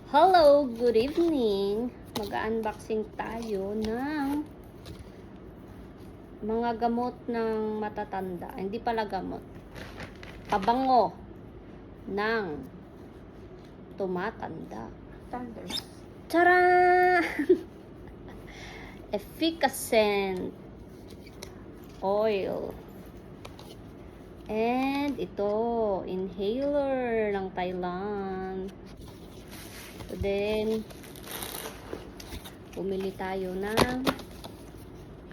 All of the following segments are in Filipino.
Hello, good evening. Mag-unboxing tayo ng mga gamot ng matatanda. Hindi pala gamot. Pabango ng tumatanda. Thunders. Tara! Efficacent oil. And ito, inhaler ng Thailand. So then, bumili tayo ng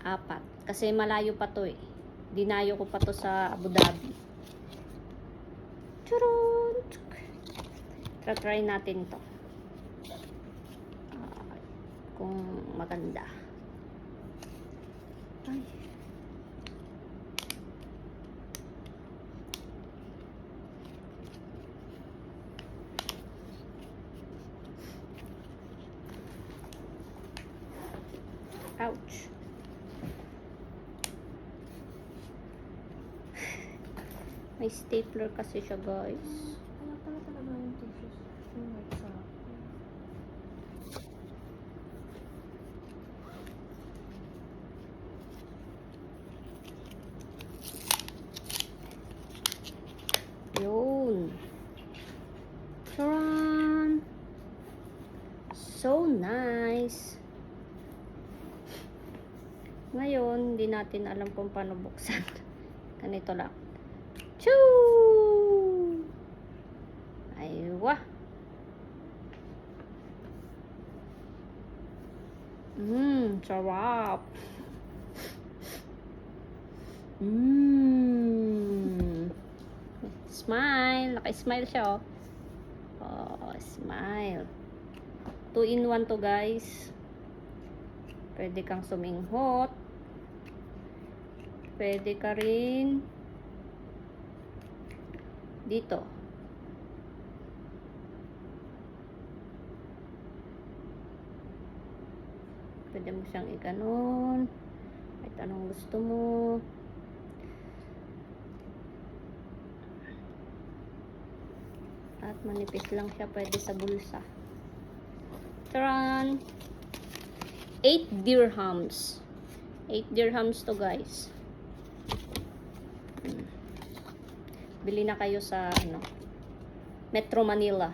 4. Kasi malayo pa to eh. Dinayo ko pa to sa Abu Dhabi. Turun! Try natin to. Kung maganda. Ay. Ouch. May stapler kasi siya, guys. Kaya pala talaga yung tissues. Yung white sa akin. Yun. Charan! So nice. Ngayon, hindi natin alam kung paano buksan. Ganito lang. Choo! Aywa. Sarap. Smile. Naka-smile siya, oh. Oh, smile. 2-in-1 to, guys. Pwede kang suminghot. Pwede ka rin dito. Pwede mo siyang iganon. Kahit anong gusto mo. At manipis lang siya. Pwede sa bulsa. Taran! 8 dirhams. 8 dirhams to, guys. Bili na kayo sa Metro Manila.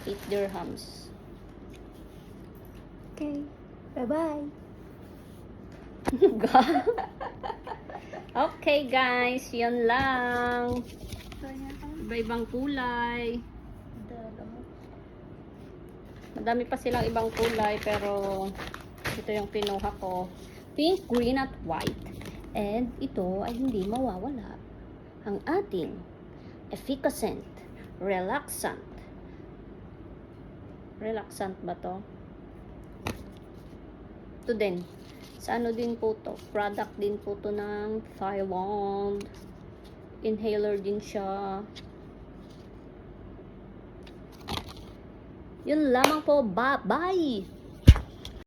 8 dirhams. Okay. Bye-bye. Okay, guys. Yun lang. So, yan ang Iba-ibang kulay. dalawa. Madami pa silang ibang kulay, pero ito yung kinuha ko. Pink, green, at white. And ito ay hindi mawawala. Ang ating efficacent, relaxant. Relaxant ba to? Ito din. Sa ano din po to? Product din po to ng Thailand. Inhaler din siya. Yun lamang po. Bye-bye!